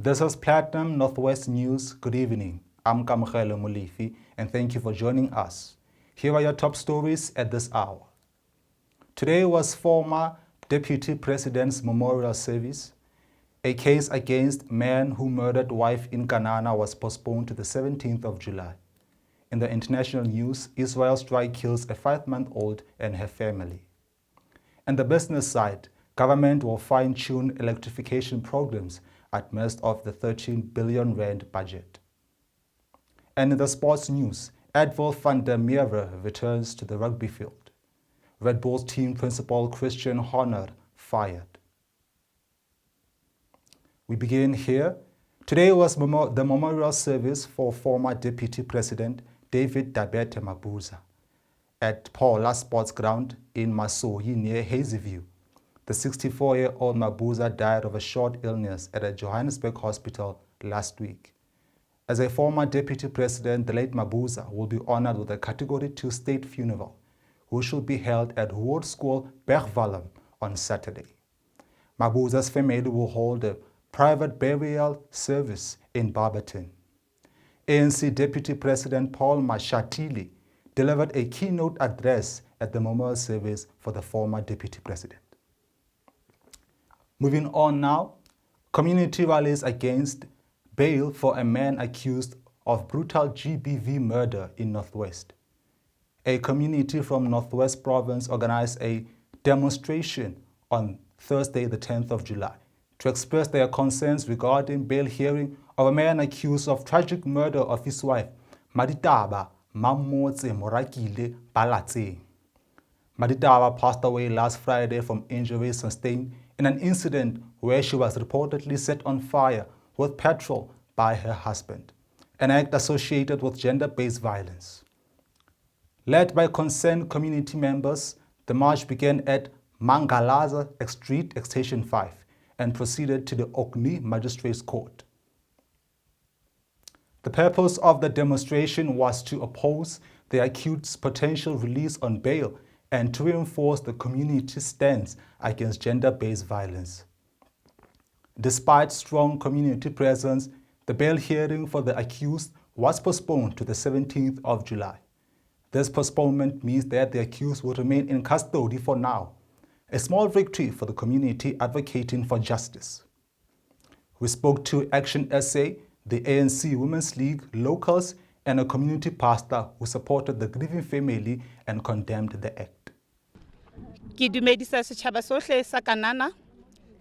This is Platinum Northwest News. Good evening. I'm Kamogelo Molefi, and thank you for joining us. Here are your top stories at this hour. Today was former Deputy President's memorial service. A case against man who murdered wife in Kanana was postponed to the 17th of July. In the international news, Israel strike kills a 5-month-old and her family. On the business side, government will fine-tune electrification programs amidst of the 13 billion rand budget. And in the sports news, Edwill Van Der Merwe returns to the rugby field. Red Bulls team principal Christian Horner fired. We begin here. Today was the memorial service for former Deputy President David Pres Mabuza at Paula Sports Ground in Masohi near Hazyview. The 64-year-old Mabuza died of a short illness at a Johannesburg hospital last week. As a former deputy president, the late Mabuza will be honored with a Category 2 state funeral, which will be held at Hoërskool Bergwalm on Saturday. Mabuza's family will hold a private burial service in Barberton. ANC Deputy President Paul Mashatile delivered a keynote address at the memorial service for the former deputy president. Moving on now, community rallies against bail for a man accused of brutal GBV murder in Northwest. A community from Northwest Province organized a demonstration on Thursday, the 10th of July, to express their concerns regarding bail hearing of a man accused of tragic murder of his wife, Mmaditaba Morakile Balatse. Mmaditaba passed away last Friday from injuries sustained in an incident where she was reportedly set on fire with petrol by her husband, an act associated with gender-based violence. Led by concerned community members, the march began at Mangalaza Street, Extension 5, and proceeded to the Orkney Magistrates Court. The purpose of the demonstration was to oppose the accused's potential release on bail and to reinforce the community's stance against gender-based violence. Despite strong community presence, the bail hearing for the accused was postponed to the 17th of July. This postponement means that the accused will remain in custody for now, a small victory for the community advocating for justice. We spoke to Action SA, the ANC Women's League, locals, and a community pastor who supported the grieving family and condemned the act. Ke dumedisa setjhaba sohle sa Kanana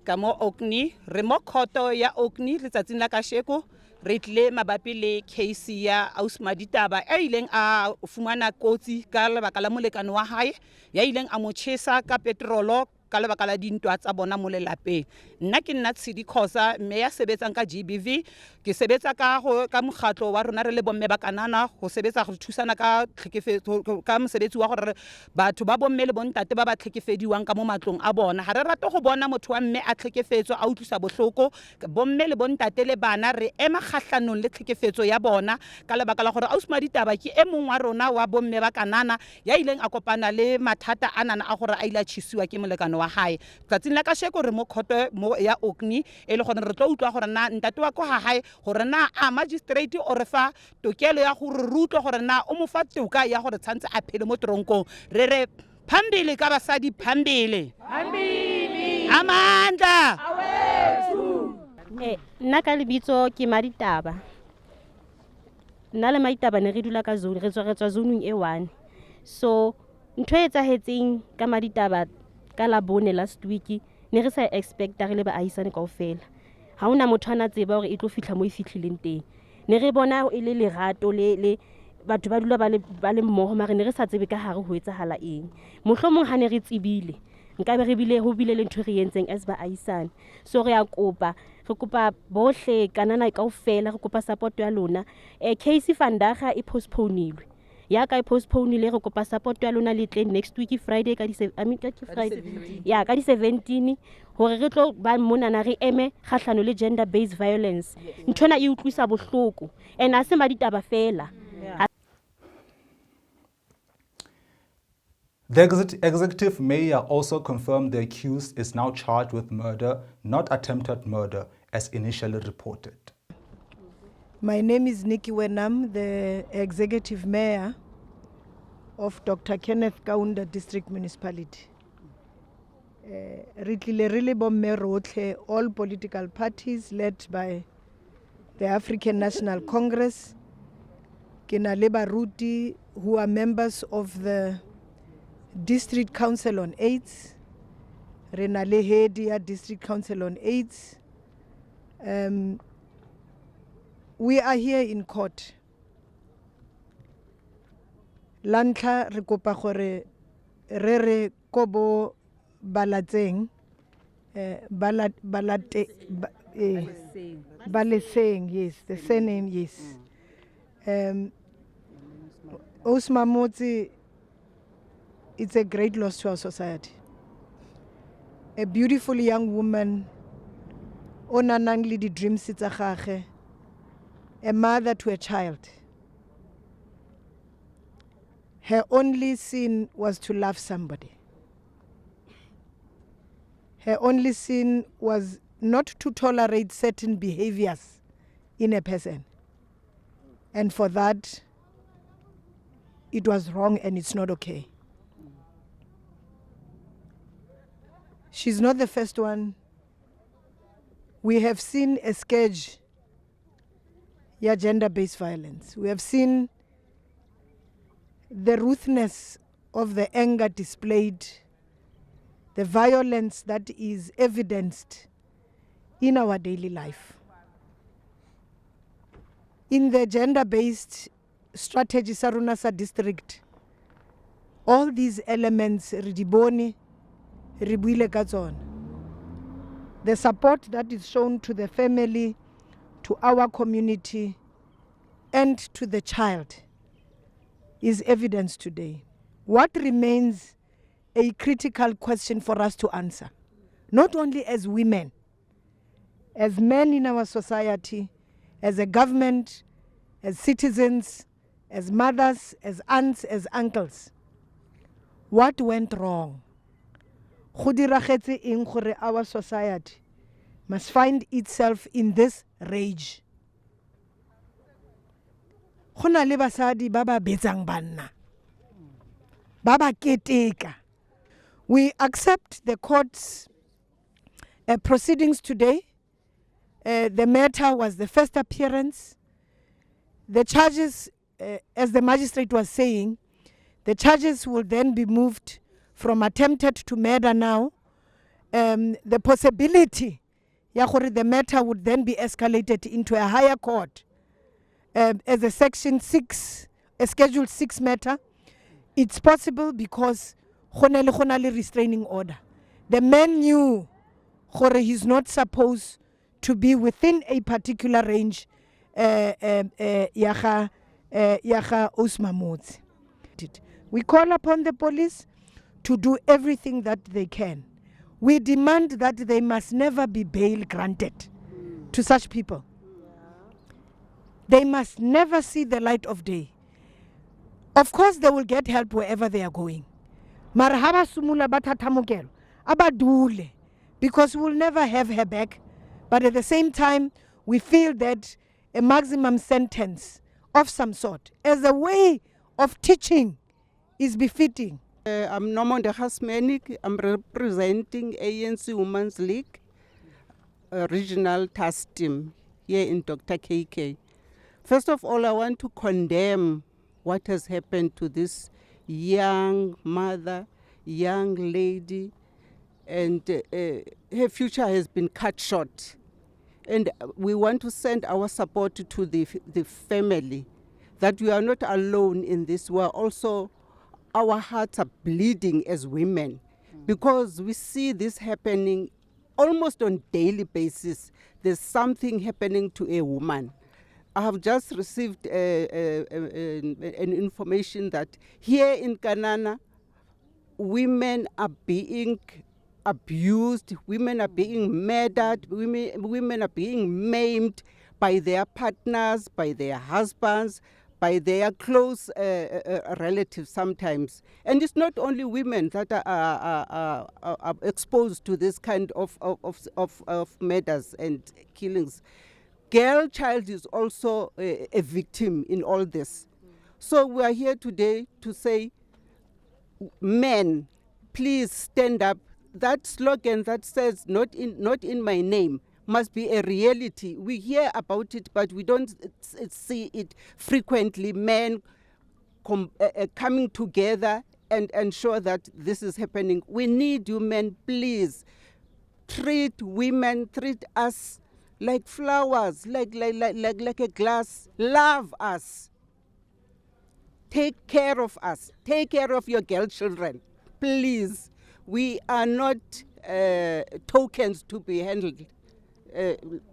ka mo Orkney re mo khoto ya Orkney letsatsing la kasheko re tle mabapi le case ya Mmaditaba e ileng a fumana kotsi ka lebaka la molekane wa hae ya ileng a mo tjhesa ka petrolo ka lebaka la dintwa tsa bona mo lelapeng. Nna ke nna Tshidi Khosa, mme ya sebetsang ka GBV, ke sebetsa ka mokgatlo wa rona re le bomme ba Kanana go sebetsa go thusana ka tlhekefetso ka mosebetsi wa gore batho ba bomme le bontate ba ba tlhekefediwang ka mo matlong a bona. Ha re rate go bona motho wa mme a tlhekefetswa a utlwisa bohloko. Bomme le bontate le bana re ema kgahlanong le tlhekefetso ya bona ka lebaka la gore Mmaditaba ke e mong wa rona wa bomme ba Kanana ya ileng a kopana le mathata anana a gore a ile a tshisiwa ke molekane wa hae. Tsatsing la kasheko re mo khoto mo ya Orkney e le gore re tlo utlwa gore na ntate wa ko ha hae gore na a magistrate o re fa tokelo ya gore re utlwa gore na o mo fa toka ya gore tshantse a phele mo tronkong. Re re phambili ka basadi phambili amandla awethu. Nna ka lebitso ke Mmaditaba. Nna le Mmaditaba ne re dula ka zone re tswa zoneng e 1. So ntho e etsahetseng ka Mmaditaba ka la bone last week ne re sa expecta re le baahisane kaofela. Ha ona motho ana tseba hore e tlo fihla mo e fihlileng teng. Ne re bona e le lerato le batho ba dula ba le mmoho mare ne re sa tsebe ka hare ho etsahala eng. Mohlomong ha ne re tsebile nka be re bile ho bile le ntho re entseng as baahisane. So re kopa bohle Kanana kaofela re kopa support ya lona. Case Vandaga e postponilwe. Ya ka postpone le re kopa support ya lona le tle next week Friday ka di Friday ya ka di 17 hore re tlo ba mona na re eme kgahlano le gender based violence. Nthona e utlwisa bohloko and a se Mmaditaba fela. The executive mayor also confirmed the accused is now charged with murder, not attempted murder, as initially reported. My name is Nikki Wenam, the Executive Mayor of Dr. Kenneth Kaunda District Municipality. All political parties led by the African National Congress, Kinaleba Ruti, who are members of the District Council on AIDS, Renale Hedia District Council on AIDS. We are here in court. Lantla re kopa gore re kobo balatseng baleseng, yes, the surname, yes. Osmamotsi, it's a great loss to our society. A beautiful young woman, onanangli di dreams tsa gagwe, a mother to a child. Her only sin was to love somebody. Her only sin was not to tolerate certain behaviors in a person. And for that, it was wrong and it's not okay. She's not the first one. We have seen a scourge, gender-based violence. We have seen the ruthlessness of the anger displayed, the violence that is evidenced in our daily life. In the gender-based strategy Sarunasa district, all these elements, ridiboni, ribuile katsona. The support that is shown to the family, to our community, and to the child is evidence today. What remains a critical question for us to answer, not only as women, as men in our society, as a government, as citizens, as mothers, as aunts, as uncles. What went wrong? Our society must find itself in this rage. Hona le basadi ba ba betsang banna, ba ba keteka. We accept the court's proceedings today. The matter was the first appearance. The charges, as the magistrate was saying, the charges will then be moved from attempted to murder now. The possibility, the matter would then be escalated into a higher court as a Section 6, a Schedule 6 matter. It's possible because khonale restraining order. The man knew he's not supposed to be within a particular range. We call upon the police to do everything that they can. We demand that they must never be bail granted to such people. They must never see the light of day. Of course, they will get help wherever they are going. Marhaba sumula batatamogelo abadule, because we'll never have her back. But at the same time, we feel that a maximum sentence of some sort as a way of teaching is befitting. I'm Nomonde Hasmenik. I'm representing ANC Women's League regional task team here in Dr. KK. First of all, I want to condemn what has happened to this young mother, young lady, and her future has been cut short. And we want to send our support to the family, that we are not alone in this. We are also, our hearts are bleeding as women, because we see this happening almost on daily basis. There's something happening to a woman. I have just received an information that here in Kanana, women are being abused, women are being murdered, women are being maimed by their partners, by their husbands, by their close relatives sometimes. And it's not only women that are exposed to this kind of murders and killings. Girl child is also a victim in all this. So we are here today to say, men, please stand up. That slogan that says not in my name must be a reality. We hear about it, but we don't see it frequently. Men coming together and ensure that this is happening. We need you men, please. Treat women, treat us like flowers, like a glass. Love us. Take care of us. Take care of your girl children. Please. We are not tokens to be handled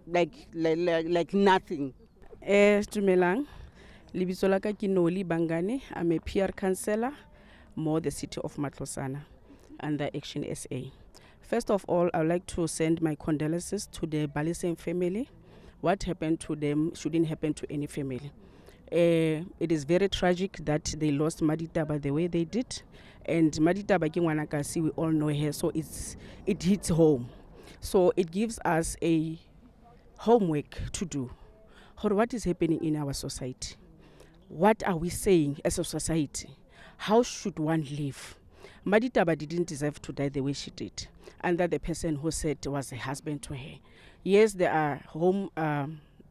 like nothing. Dumelang, lebitso la ka ke Noli Bangane. I'm a PR councillor, more the city of Matlosana, under Action SA. First of all, I would like to send my condolences to the Balisen family. What happened to them shouldn't happen to any family. It is very tragic that they lost Mmaditaba the way they did. And Mmaditaba ke ngwanakasi, we all know her, so it hits home. So it gives us a homework to do. What is happening in our society? What are we saying as a society? How should one live? Mmaditaba didn't deserve to die the way she did. And that the person who said was a husband to her. Yes, there are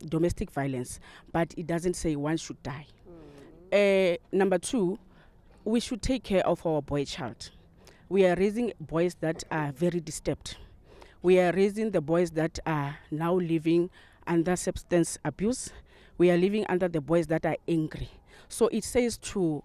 domestic violence, but it doesn't say one should die. Number two, we should take care of our boy child. We are raising boys that are very disturbed. We are raising the boys that are now living under substance abuse. We are living under the boys that are angry. So it says to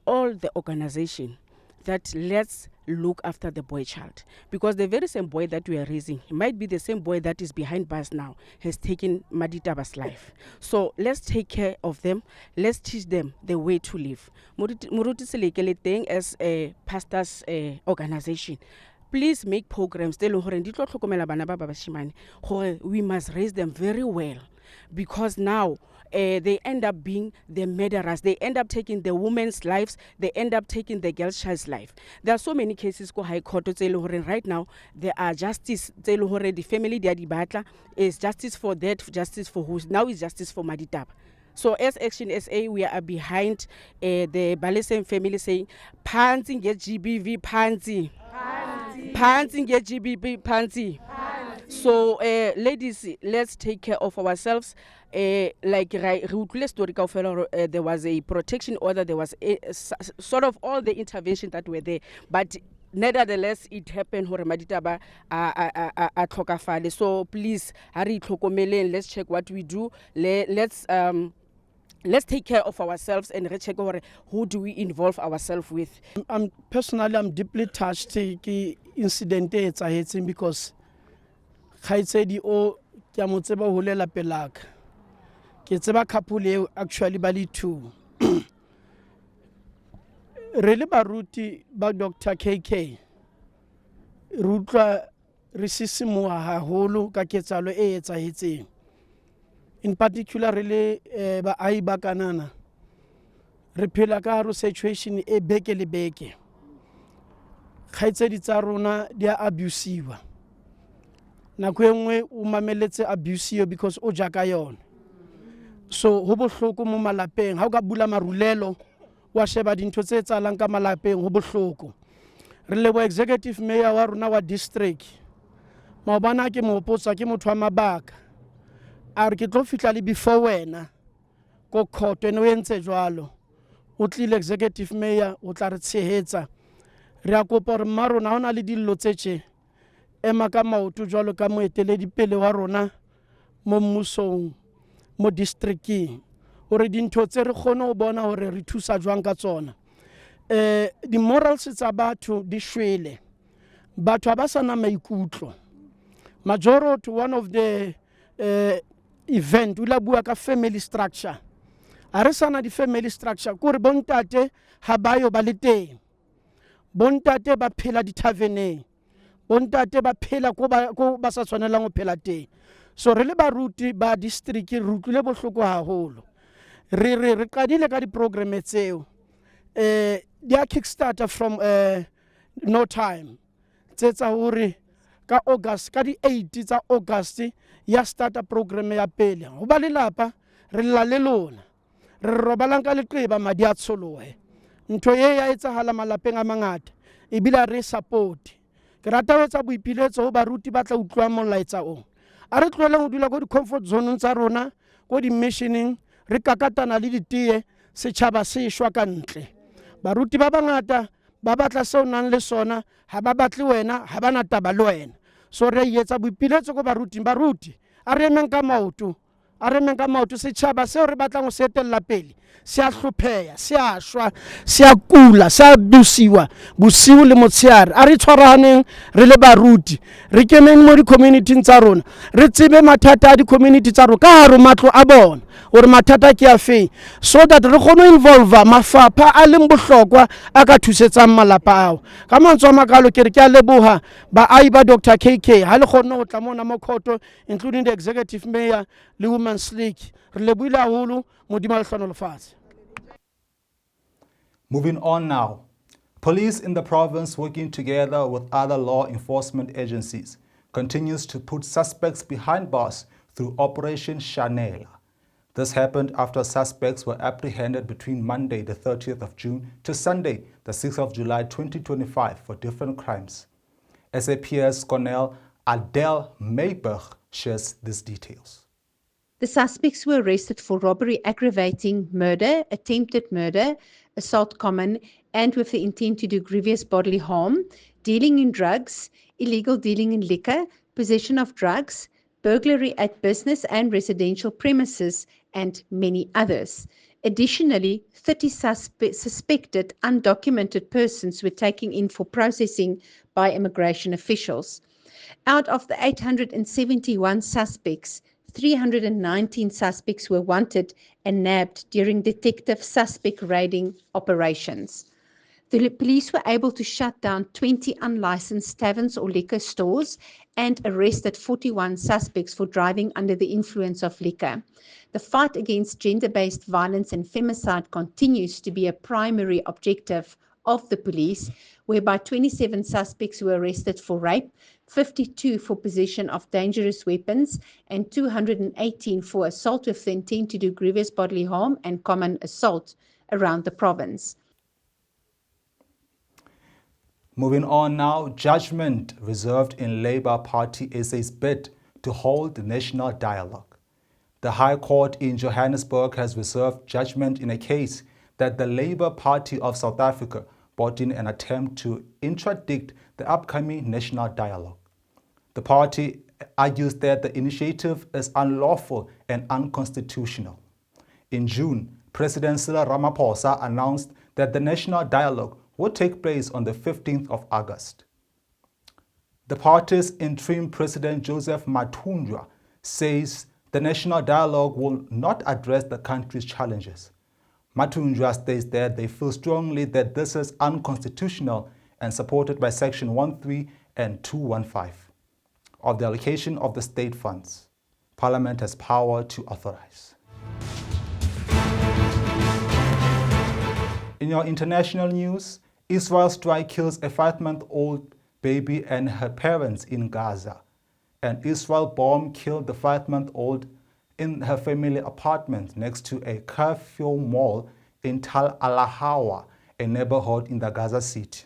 all the organization that let's look after the boy child, because the very same boy that we are raising, it might be the same boy that is behind bars now, has taken Mmaditaba's life. So let's take care of them. Let's teach them the way to live. Muruti Selekeleteng as a pastor's organization, please make programs. We must raise them very well, because now they end up being the murderers. They end up taking the women's lives. They end up taking the girl child's life. There are so many cases go high court. Right now, there are justice. The family is justice for that, justice for who. Now is justice for Mmaditaba. So as Action SA, we are behind the Balesen family saying, "Panzi get GBV, panzi, panzi get GBV, panzi." So, ladies, let's take care of ourselves. There was a protection order, there was sort of all the intervention that were there, but nevertheless, it happened. So please, let's check what we do. Let's take care of ourselves and check who do we involve ourselves with. I'm deeply touched by incident because khaitsedi o ke mo tseba ho lela pelaka ke tseba couple actually ba le two re le baruti ba Dr. KK re utlwa re sisimoha haholo ka ketsalo e etsahetseng, in particular re le ba ai ba Kanana re phela ka haro situation e beke le beke. Khaitsedi tsa rona di a abusiwa. Nako engwe o mameletse abuse because o jaka yona. So ho bohloko mo malapeng ha o ka bula marulelo wa sheba dintho tse tsalang ka malapeng ho bohloko. Re lebo executive mayor wa rona wa district maobana ke mo potsa ke motho wa mabaka a re ke tlo fitla le before wena ko court ene o entse jwalo o tlile executive mayor o tla re tshehetsa re a kopa re marona hona le dillo tse ema ka maoto jwalo ka moeteledi pele wa rona mo mmusong mo districting hore dintho tse re kgone ho bona hore re thusa jwang ka tsona. Di morals tsa batho di shwele, batho ba sana maikutlo. Majority one of the event o la bua ka family structure. A re sana di family structure ko re bontate ha ba yo ba le teng, bontate ba phela di taverneng, bontate ba phela ko ba sa tshwanelang ho phela teng. So re le baruti ba district re utlwile bohloko haholo. re qadile ka di-program tseo di a kickstarter from no time tse tsa hore ka August ka di-8 tsa August ya starta program ya pele ho ba lelapa re lla le lona re robalang ka leqeba madi a tsholohe ntho ye ya etsahala malapeng a mangata ebile re support ke rata ho etsa boipiletso ho baruti ba tla utlwa molaetsa o a re tloheleng ho dula ko di-comfort zone tsa rona ko di-missioning re kakatana le ditee setjhaba se shwa ka ntle baruti ba bangata ba batla seo nang le sona ha ba batle wena ha ba na taba le wena so re etsa boipiletso ko baruti a re emeng ka maoto setjhaba seo re batlang ho se etella pele se a hlopheha se a shwa se a kula se a busiwa bosiu le motsheare a re tshwarahaneng re le baruti re keneng mo di-community tsa rona re tsebe mathata a di-community tsa rona ka hare matlo a bona hore mathata ke a feng so that re kgone ho involve mafapha a leng bohlokwa a ka thusetsang malapa ao ka mantswe a makalo ke re ke a leboha baahi ba Dr. KK ha le kgonne ho tla mona mo khoto including the executive mayor le women's league re lebohile haholo modimo a lehlano lefatshe. Moving on now. Police in the province, working together with other law enforcement agencies, continues to put suspects behind bars through Operation Shanela. This happened after suspects were apprehended between Monday, the 30th of June, to Sunday, the 6th of July 2025 for different crimes. SAPS Colonel Edwill Merwe shares these details. The suspects were arrested for robbery aggravating murder, attempted murder, assault common, and with the intent to do grievous bodily harm, dealing in drugs, illegal dealing in liquor, possession of drugs, burglary at business and residential premises, and many others. Additionally, 30 suspected undocumented persons were taken in for processing by immigration officials. Out of the 871 suspects, 319 suspects were wanted and nabbed during detective suspect raiding operations. The police were able to shut down 20 unlicensed taverns or liquor stores and arrested 41 suspects for driving under the influence of liquor. The fight against gender-based violence and femicide continues to be a primary objective of the police, whereby 27 suspects were arrested for rape, 52 for possession of dangerous weapons, and 218 for assault with the intent to do grievous bodily harm and common assault around the province. Moving on now, judgment reserved in Labour Party SA's bid to hold the national dialogue. The High Court in Johannesburg has reserved judgment in a case that the Labour Party of South Africa brought in an attempt to interdict the upcoming national dialogue. The party argues that the initiative is unlawful and unconstitutional. In June, President Cyril Ramaphosa announced that the national dialogue would take place on the 15th of August. The party's interim president Joseph Mathunjwa says the national dialogue will not address the country's challenges. Mathunjwa states that they feel strongly that this is unconstitutional and supported by Section 13 and 215 of the allocation of the state funds. Parliament has power to authorize. In your international news, Israel strike kills a 5-month-old baby and her parents in Gaza. An Israel bomb killed the 5-month-old in her family apartment next to a curfew mall in Tal Al-Hawa, a neighborhood in the Gaza city.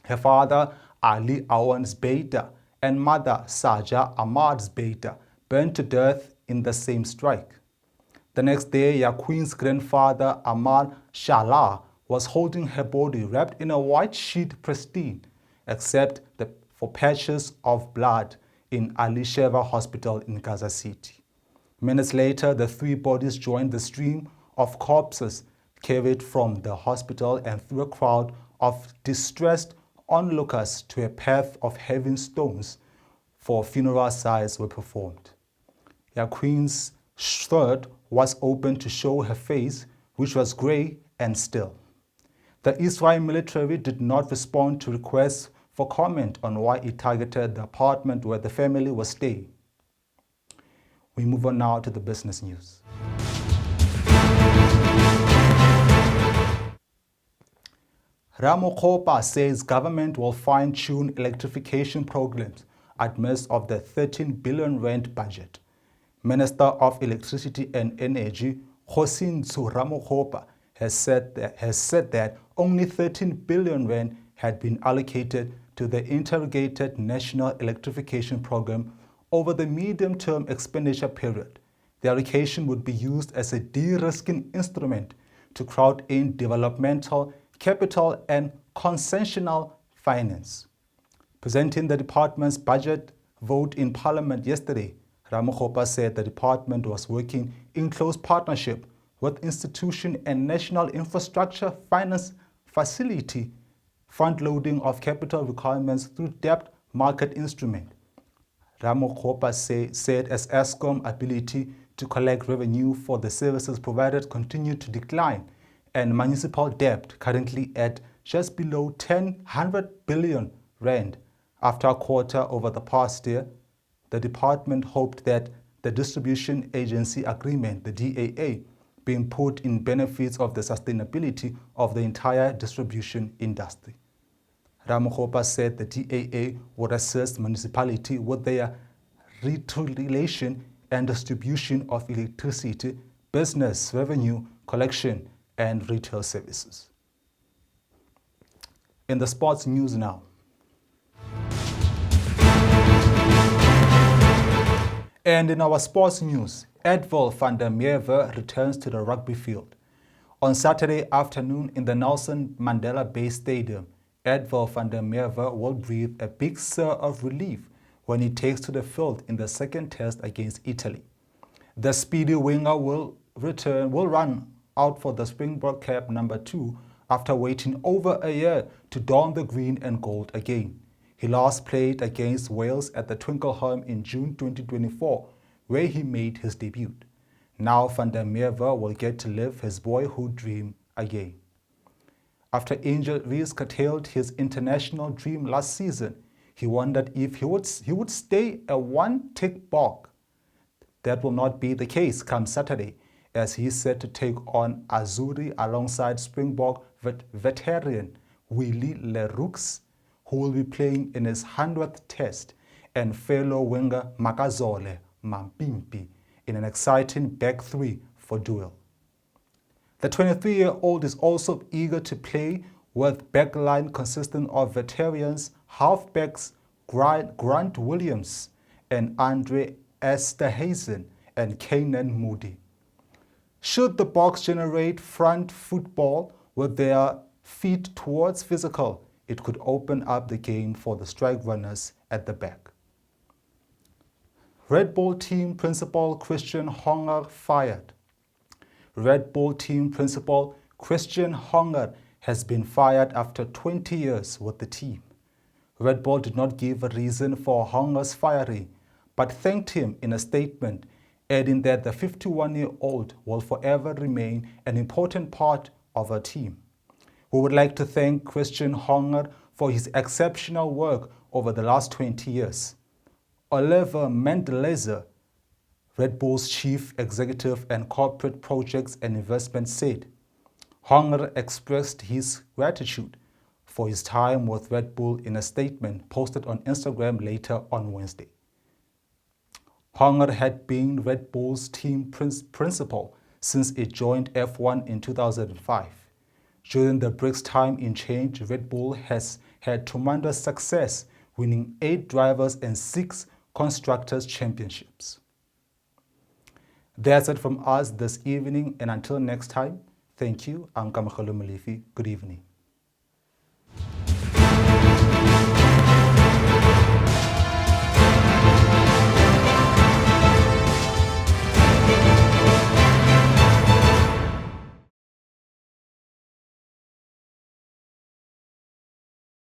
Her father, Ali Awan's Beita, and mother, Saja Ahmad's Beita, burned to death in the same strike. The next day, Yaqueen's grandfather, Ahmad Shalah, was holding her body wrapped in a white sheet pristine, except for patches of blood in Ali Sheva Hospital in Gaza City. Minutes later, the 3 bodies joined the stream of corpses carried from the hospital and through a crowd of distressed onlookers to a path of heavy stones for funeral sighs were performed. Yaqueen's throat was open to show her face, which was grey and still. The Israeli military did not respond to requests for comment on why it targeted the apartment where the family was staying. We move on now to the business news. Ramokgopa says government will fine-tune electrification programs amidst of the 13 billion rand budget. Minister of Electricity and Energy, Kgosintso Ramokgopa, has said that only 13 billion rand had been allocated to the Integrated National Electrification Program over the medium-term expenditure period. The allocation would be used as a de-risking instrument to crowd in developmental, capital and concessional finance. Presenting the department's budget vote in Parliament yesterday, Ramokgopa said the department was working in close partnership with institution and national infrastructure finance facility, front-loading of capital requirements through debt market instrument. Ramokgopa said as Eskom ability to collect revenue for the services provided continued to decline, and municipal debt currently at just below 100 billion rand. After a quarter over the past year, the department hoped that the Distribution Agency Agreement, the DAA, being put in benefits of the sustainability of the entire distribution industry. Ramokgopa said the DAA would assist municipality with their retailization and distribution of electricity, business, revenue, collection, and retail services. In the sports news now. And in our sports news, Edwill Van Der Merwe returns to the rugby field. On Saturday afternoon in the Nelson Mandela Bay Stadium, Edwill Van Der Merwe will breathe a big sigh of relief when he takes to the field in the second test against Italy. The speedy winger will run out for the Springbok cap number 2 after waiting over a year to don the green and gold again. He last played against Wales at the Twickenham in June 2024, where he made his debut. Now Van Der Merwe will get to live his boyhood dream again. After injuries curtailed his international dream last season, he wondered if he would stay a one-tick box. That will not be the case come Saturday, as he is set to take on Azuri alongside Springbok veteran Willie Leroux, who will be playing in his 100th test, and fellow winger Makazole Mampimpi in an exciting back three for Edwill. The 23-year-old is also eager to play with backline consisting of veterans halfbacks Grant Williams and Andre Esterhazen and Keenan Moody. Should the Boks generate front football with their feet towards physical, it could open up the game for the strike runners at the back. Red Bull team principal Christian Horner fired. Red Bull team principal Christian Horner has been fired after 20 years with the team. Red Bull did not give a reason for Horner's firing, but thanked him in a statement, adding that the 51-year-old will forever remain an important part of our team. We would like to thank Christian Horner for his exceptional work over the last 20 years. Oliver Mendelezer, Red Bull's chief executive and corporate projects and investment, said Horner expressed his gratitude for his time with Red Bull in a statement posted on Instagram later on Wednesday. Horner had been Red Bull's team principal since it joined F1 in 2005. During the Bricks time in change, Red Bull has had tremendous success, winning 8 drivers and 6 constructors' championships. That's it from us this evening, and until next time, thank you. I'm Kamogelo Molefi. Good evening.